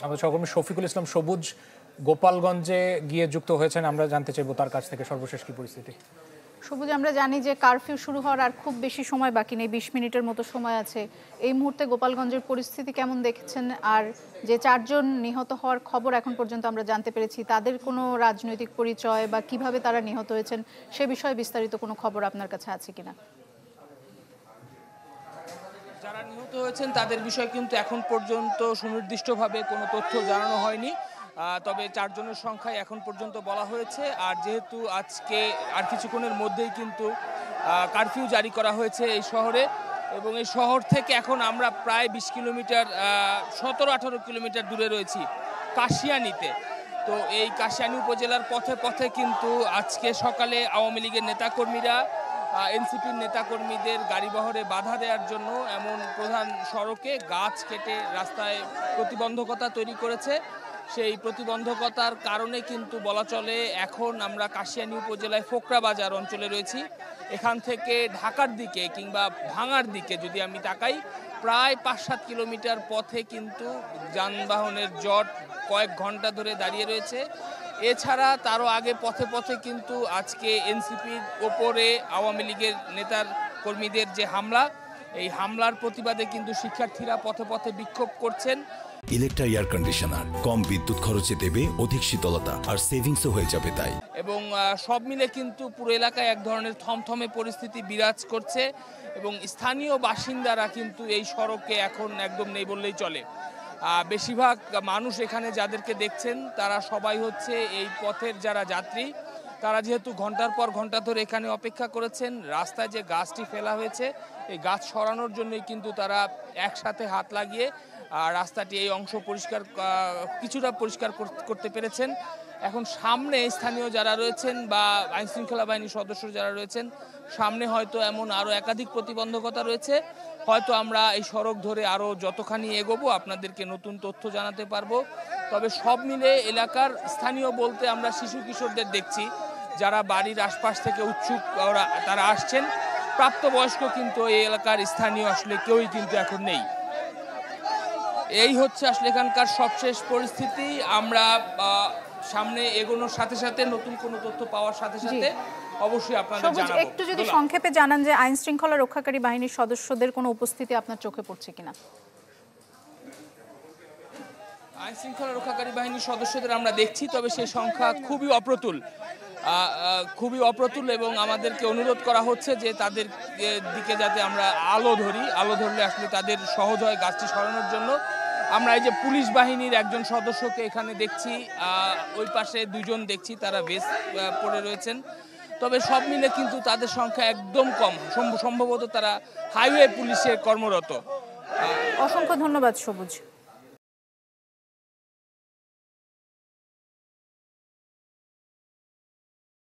আমাদের সহকর্মী শফিকুল ইসলাম সবুজ গোপালগঞ্জে গিয়ে যুক্ত হয়েছেন, আমরা জানতে চাইবো তার কাছ থেকে সর্বশেষ কি পরিস্থিতি। সবুজ, আমরা জানি যে কারফিউ শুরু হওয়ার আর খুব বেশি সময় বাকি নেই, 20 মিনিটের মতো সময় আছে। এই মুহূর্তে গোপালগঞ্জের পরিস্থিতি কেমন দেখছেন? আর যে 4 জন নিহত হওয়ার খবর এখন পর্যন্ত আমরা জানতে পেরেছি, তাদের কোনো রাজনৈতিক পরিচয় বা কিভাবে তারা নিহত হয়েছেন সে বিষয়ে বিস্তারিত কোনো খবর আপনার কাছে আছে কিনা? যারা নিহত হয়েছেন তাদের বিষয়ে কিন্তু এখন পর্যন্ত সুনির্দিষ্টভাবে কোনো তথ্য জানানো হয়নি, তবে 4 জনের সংখ্যায় এখন পর্যন্ত বলা হয়েছে। আর যেহেতু আজকে আর কিছুক্ষণের মধ্যেই কিন্তু কারফিউ জারি করা হয়েছে এই শহরে, এবং এই শহর থেকে এখন আমরা প্রায় 20 কিলোমিটার 17-18 কিলোমিটার দূরে রয়েছি কাশিয়ানীতে। তো এই কাশিয়ানী উপজেলার পথে পথে কিন্তু আজকে সকালে আওয়ামী লীগের নেতাকর্মীরা এনসিপির নেতাকর্মীদের গাড়িবহরে বাধা দেওয়ার জন্য এমন প্রধান সড়কে গাছ কেটে রাস্তায় প্রতিবন্ধকতা তৈরি করেছে। সেই প্রতিবন্ধকতার কারণে কিন্তু বলা চলে এখন আমরা কাশিয়ানী উপজেলায় ফোকরা বাজার অঞ্চলে রয়েছি। এখান থেকে ঢাকার দিকে কিংবা ভাঙার দিকে যদি আমি তাকাই, প্রায় 5-7 কিলোমিটার পথে কিন্তু যানবাহনের জট কয়েক ঘন্টা ধরে দাঁড়িয়ে রয়েছে। এছাড়া তারও আগে পথে পথে কিন্তু আজকে এনসিপির ওপরে আওয়ামী লীগের নেতার কর্মীদের যে হামলা, এই হামলার প্রতিবাদে কিন্তু শিক্ষার্থীরা পথে পথে বিক্ষোভ করছেন। ইলেকট্রা এয়ার কন্ডিশনার কম বিদ্যুৎ খরচে দেবে অধিক শীতলতা আর সেভিংসও হয়ে যাবে তাই। এবং সব মিলে কিন্তু পুরো এলাকায় এক ধরনের থমথমে পরিস্থিতি বিরাজ করছে, এবং স্থানীয় বাসিন্দারা কিন্তু এই সড়কে এখন একদম নেই বললেই চলে। বেশিরভাগ মানুষ এখানে যাদেরকে দেখছেন তারা সবাই হচ্ছে এই পথের যারা যাত্রী। তারা যেহেতু ঘন্টার পর ঘন্টা ধরে এখানে অপেক্ষা করেছেন, রাস্তায় যে গাছটি ফেলা হয়েছে এই গাছ সরানোর জন্যই কিন্তু তারা একসাথে হাত লাগিয়ে রাস্তাটি এই অংশ কিছুটা পরিষ্কার করতে পেরেছেন। এখন সামনে স্থানীয় যারা রয়েছেন বা আইনশৃঙ্খলা বাহিনীর সদস্য যারা রয়েছেন, সামনে হয়তো এমন আরও একাধিক প্রতিবন্ধকতা রয়েছে। হয়তো আমরা এই সড়ক ধরে আরও যতখানি এগোবো আপনাদেরকে নতুন তথ্য জানাতে পারবো। তবে সব মিলে এলাকার স্থানীয় বলতে আমরা শিশু কিশোরদের দেখছি যারা বাড়ির আশপাশ থেকে উৎসুক তারা আসছেন। প্রাপ্তবয়স্ক কিন্তু এই এলাকার স্থানীয় আসলে কেউই কিন্তু এখন নেই। এই হচ্ছে আসলে এখানকার সবশেষ পরিস্থিতি। আমরা সামনে এগোনোর সাথে সাথে নতুন কোনো তথ্য পাওয়ার সাথে সাথে অবশ্যই আপনাদের জানাবো। একটু যদি সংক্ষেপে জানান যে আইন শৃঙ্খলা রক্ষাকারী বাহিনীর সদস্যদের কোনো উপস্থিতি আপনার চোখে পড়ছে কিনা? আইন শৃঙ্খলা রক্ষাকারী বাহিনীর সদস্যদের আমরা দেখছি, তবে সেই সংখ্যা খুবই অপ্রতুল, এবং আমাদেরকে অনুরোধ করা হচ্ছে যে তাদের দিকে যাতে আমরা আলো ধরলে আসলে তাদের সহজ হয় গাছটি সরানোর জন্য। আমরা এই যে পুলিশ বাহিনীর একজন সদস্যকে এখানে দেখছি, ওই পাশে 2 জন দেখছি তারা ভেস্ট পরে রয়েছেন। তবে সব মিলে কিন্তু তাদের সংখ্যা একদম কম, সম্ভবত তারা হাইওয়ে পুলিশে কর্মরত। অসংখ্য ধন্যবাদ সবুজ।